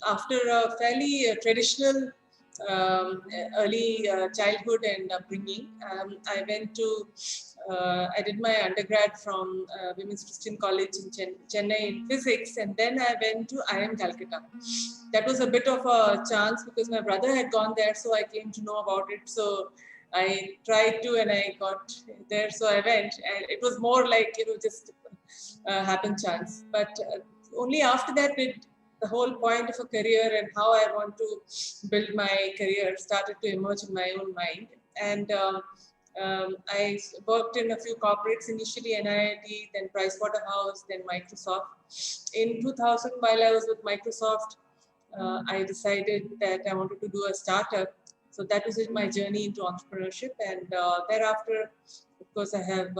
after a fairly traditional early childhood and upbringing, I did my undergrad from Women's Christian College in Chennai in physics, and then I went to IIM Calcutta. That was a bit of a chance because my brother had gone there, so I came to know about it. So I tried to, and I got there, so I went. And it was more like, just happen chance. But only after that did the whole point of a career and how I want to build my career started to emerge in my own mind. And I worked in a few corporates, initially NIIT, then Pricewaterhouse, then Microsoft. In 2000, while I was with Microsoft, I decided that I wanted to do a startup. So that was my journey into entrepreneurship. And thereafter, of course, I have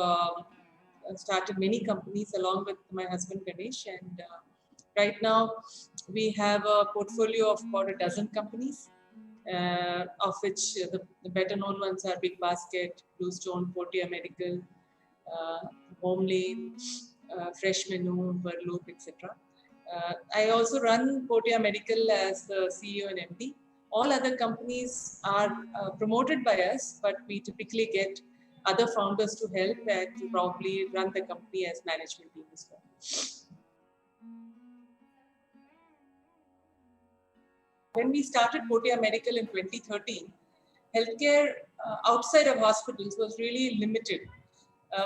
started many companies along with my husband Ganesh. And right now, we have a portfolio of about a dozen companies, of which the better known ones are Big Basket, Bluestone, Portia Medical, Homelane, Fresh Menu, Verloop, etc. I also run Portia Medical as the CEO and MD. All other companies are promoted by us, but we typically get other founders to help and to probably run the company as management team as well. When we started Portia Medical in 2013, healthcare outside of hospitals was really limited.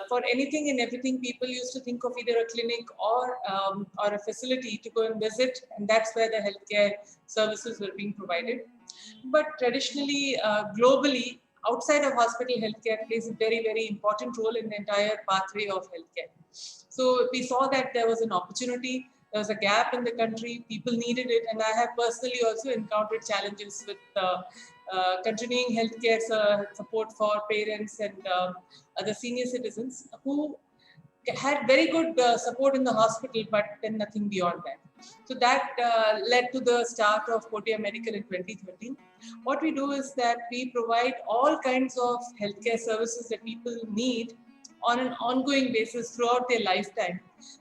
For anything and everything, people used to think of either a clinic or a facility to go and visit, and that's where the healthcare services were being provided. But traditionally, globally, outside of hospital, healthcare plays a very, very important role in the entire pathway of healthcare. So we saw that there was an opportunity, there was a gap in the country, people needed it, and I have personally also encountered challenges with continuing healthcare support for parents and other senior citizens who had very good support in the hospital, but then nothing beyond that. So that led to the start of Portia Medical in 2013. What we do is that we provide all kinds of healthcare services that people need on an ongoing basis throughout their lifetime.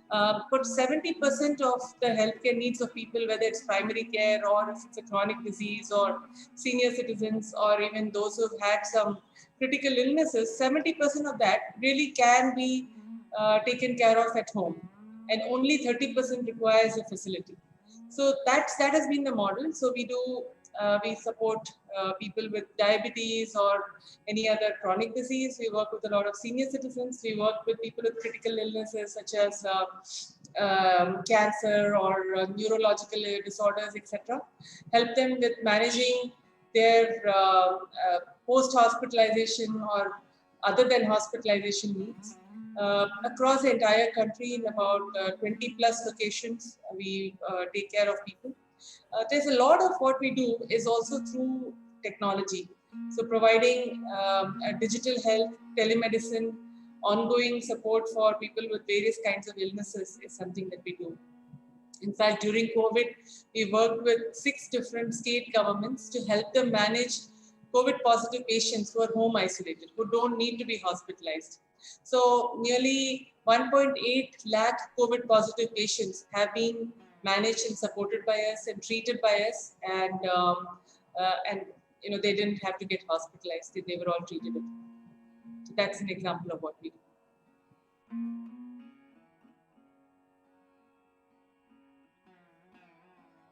But 70% of the healthcare needs of people, whether it's primary care or if it's a chronic disease or senior citizens or even those who've had some critical illnesses, 70% of that really can be taken care of at home, and only 30% requires a facility. So that has been the model. So we support people with diabetes or any other chronic disease. We work with a lot of senior citizens. We work with people with critical illnesses such as cancer or neurological disorders, etc. Help them with managing their post-hospitalization or other than hospitalization needs. Across the entire country in about 20 plus locations, we take care of people. There's a lot of what we do is also through technology. So providing digital health, telemedicine, ongoing support for people with various kinds of illnesses is something that we do. In fact, during COVID, we worked with 6 different state governments to help them manage COVID positive patients who are home isolated, who don't need to be hospitalized. So nearly 1.8 lakh COVID positive patients have been managed and supported by us and treated by us, and they didn't have to get hospitalized; they were all treated. So that's an example of what we do.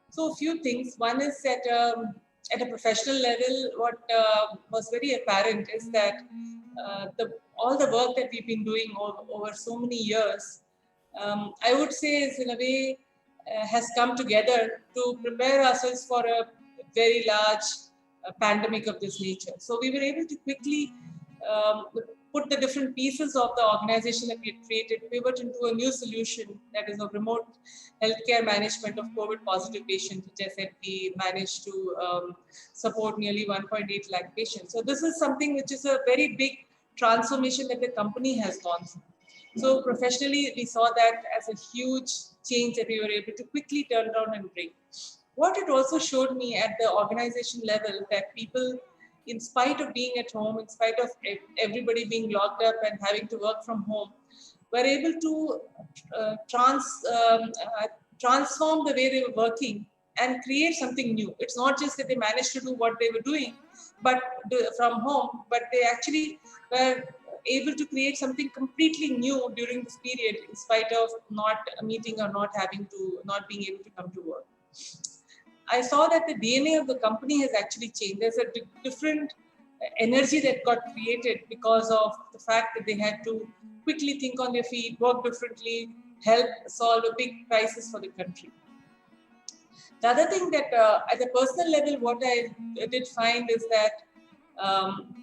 So a few things. One is that at a professional level, what was very apparent is that all the work that we've been doing over so many years, I would say is in a way has come together to prepare ourselves for a very large pandemic of this nature. So we were able to quickly put the different pieces of the organization that we had created, pivot into a new solution that is a remote healthcare management of COVID positive patients, which I said we managed to support nearly 1.8 lakh patients. So this is something which is a very big transformation that the company has gone through. So professionally, we saw that as a huge change that we were able to quickly turn around and bring. What it also showed me at the organization level that people, in spite of being at home, in spite of everybody being locked up and having to work from home, were able to transform the way they were working and create something new. It's not just that they managed to do what they were doing, but from home, but they actually were able to create something completely new during this period, in spite of not meeting or not being able to come to work. I saw that the DNA of the company has actually changed. There's a different energy that got created because of the fact that they had to quickly think on their feet, work differently, help solve a big crisis for the country. The other thing that at a personal level, what I did find is that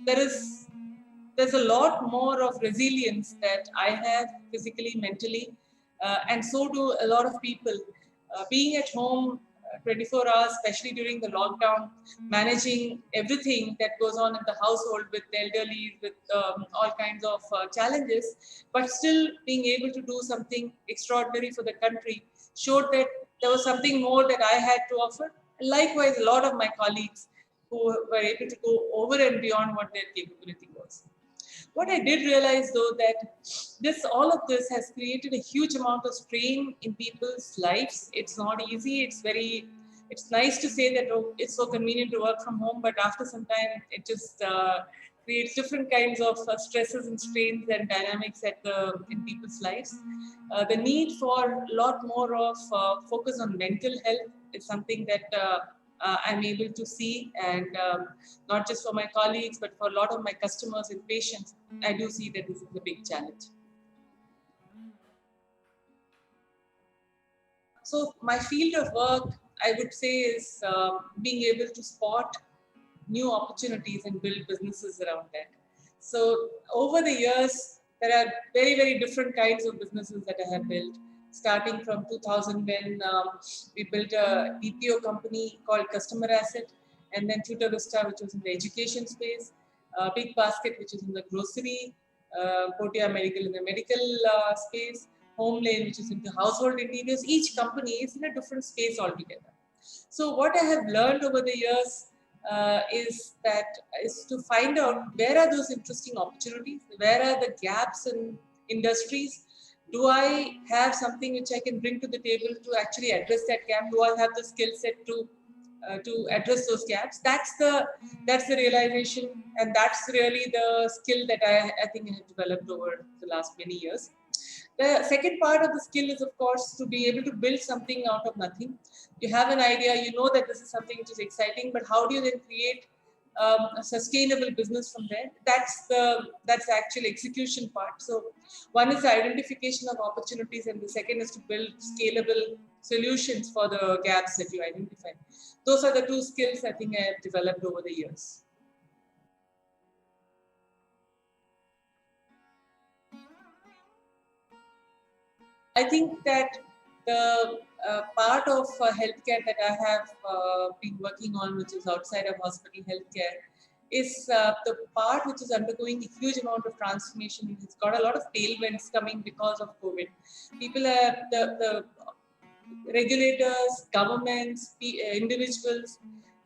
there's a lot more of resilience that I have physically, mentally, and so do a lot of people. Being at home 24 hours, especially during the lockdown, managing everything that goes on in the household with the elderly, with all kinds of challenges, but still being able to do something extraordinary for the country showed that there was something more that I had to offer. Likewise, a lot of my colleagues who were able to go over and beyond what their capability was. What I did realize, though, that all of this has created a huge amount of strain in people's lives. It's not easy. It's nice to say that, oh, it's so convenient to work from home, but after some time, it just creates different kinds of stresses and strains and dynamics in people's lives. The need for a lot more of focus on mental health is something that I'm able to see, and not just for my colleagues, but for a lot of my customers and patients, I do see that this is a big challenge. So my field of work, I would say, is being able to spot new opportunities and build businesses around that. So over the years, there are very, very different kinds of businesses that I have built. Starting from 2000, when we built a BPO company called Customer Asset, and then Tutor Vista, which was in the education space, Big Basket, which is in the grocery, Portia Medical in the medical space, Home Lane, which is into household interiors. Each company is in a different space altogether. So what I have learned over the years is to find out where are those interesting opportunities, where are the gaps in industries. Do I have something which I can bring to the table to actually address that gap? Do I have the skill set to address those gaps? That's the realization, and that's really the skill that I think I have developed over the last many years. The second part of the skill is, of course, to be able to build something out of nothing. You have an idea, you know that this is something which is exciting, but how do you then create a sustainable business from there? That's the actual execution part. So one is the identification of opportunities, and the second is to build scalable solutions for the gaps that you identify. Those are the two skills I think I have developed over the years. I think that the part of healthcare that I have been working on, which is outside of hospital healthcare, is the part which is undergoing a huge amount of transformation. It's got a lot of tailwinds coming because of COVID. People have the regulators, governments, individuals,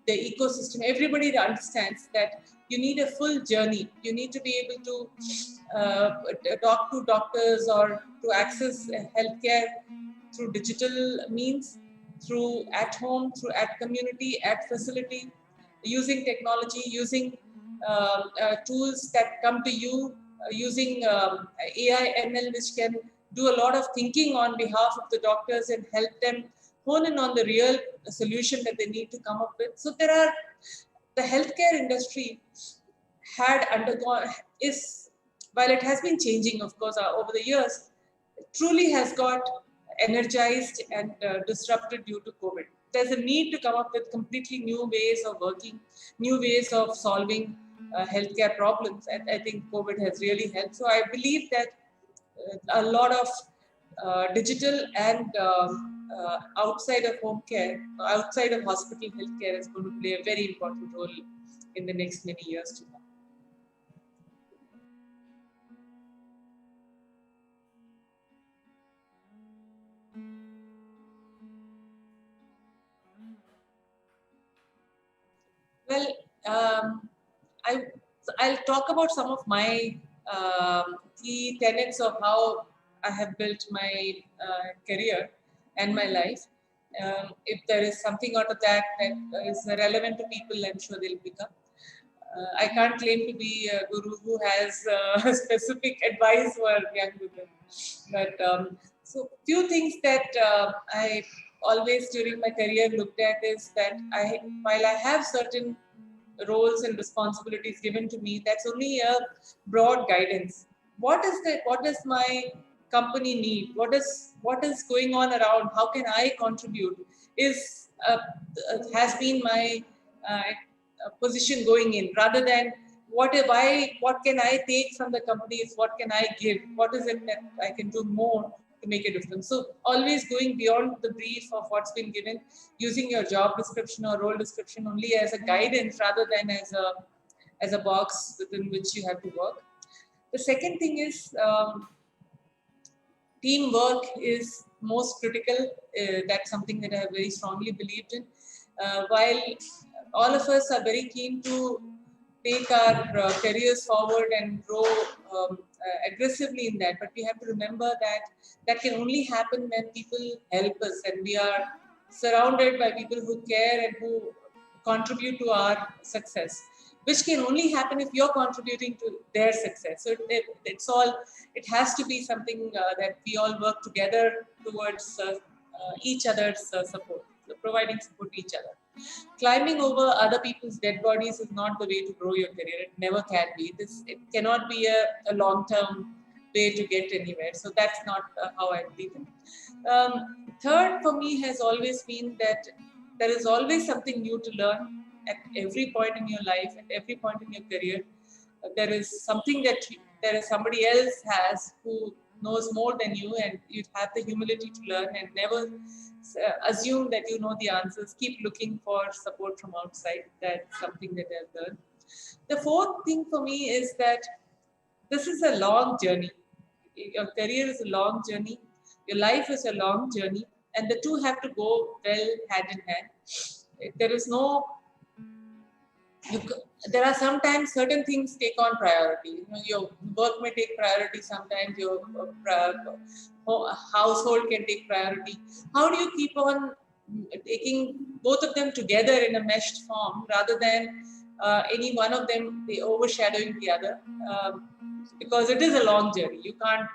the ecosystem, everybody understands that you need a full journey. You need to be able to talk to doctors or to access healthcare through digital means, through at home, through at community, at facility, using technology, using tools that come to you, using AI, ML, which can do a lot of thinking on behalf of the doctors and help them hone in on the real solution that they need to come up with. So the healthcare industry had undergone, while it has been changing, of course, over the years, truly has got energized and disrupted due to COVID. There's a need to come up with completely new ways of working, new ways of solving healthcare problems. And I think COVID has really helped. So I believe that a lot of digital and outside of home care, outside of hospital healthcare is going to play a very important role in the next many years to come. Well, I'll talk about some of my key tenets of how I have built my career and my life. If there is something out of that that is relevant to people, I'm sure they'll pick up. I can't claim to be a guru who has specific advice for young women, but so few things that I always during my career looked at is that while I have certain roles and responsibilities given to me, that's only a broad guidance. What does my company need? What is going on around? How can I contribute? Is has been my position going in, rather than what can I take from the companies, what can I give, what is it that I can do more to make a difference. So always going beyond the brief of what's been given, using your job description or role description only as a guidance rather than as a box within which you have to work. The second thing is teamwork is most critical. That's something that I have very strongly believed in. While all of us are very keen to take our careers forward and grow aggressively in that, but we have to remember that that can only happen when people help us and we are surrounded by people who care and who contribute to our success, which can only happen if you're contributing to their success. So it's all, it has to be something that we all work together towards each other's support, providing support to each other. Climbing over other people's dead bodies is not the way to grow your career. It never can be. It cannot be a long-term way to get anywhere. So that's not how I believe in. Third, for me, has always been that there is always something new to learn at every point in your life, at every point in your career. There is something that there is somebody else has who knows more than you, and you have the humility to learn and never assume that you know the answers. Keep looking for support from outside. That's something that I've learned. The fourth thing for me is that this is a long journey. Your career is a long journey. Your life is a long journey, and the two have to go well hand in hand. There is no you, there are sometimes certain things take on priority. You know, your work may take priority sometimes, your household can take priority. How do you keep on taking both of them together in a meshed form rather than any one of them be overshadowing the other? Because it is a long journey. You can't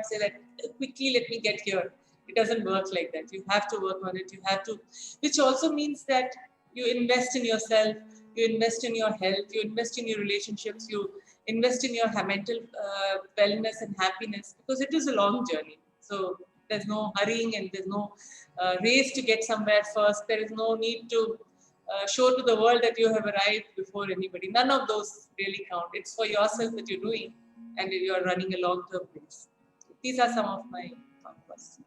say that quickly let me get here. It doesn't work like that. You have to work on it. You have to, which also means that you invest in yourself, you invest in your health, you invest in your relationships, you invest in your mental wellness and happiness, because it is a long journey. So there's no hurrying and there's no race to get somewhere first. There is no need to show to the world that you have arrived before anybody. None of those really count. It's for yourself that you're doing, and you're running a long-term race. These are some of my thought processes.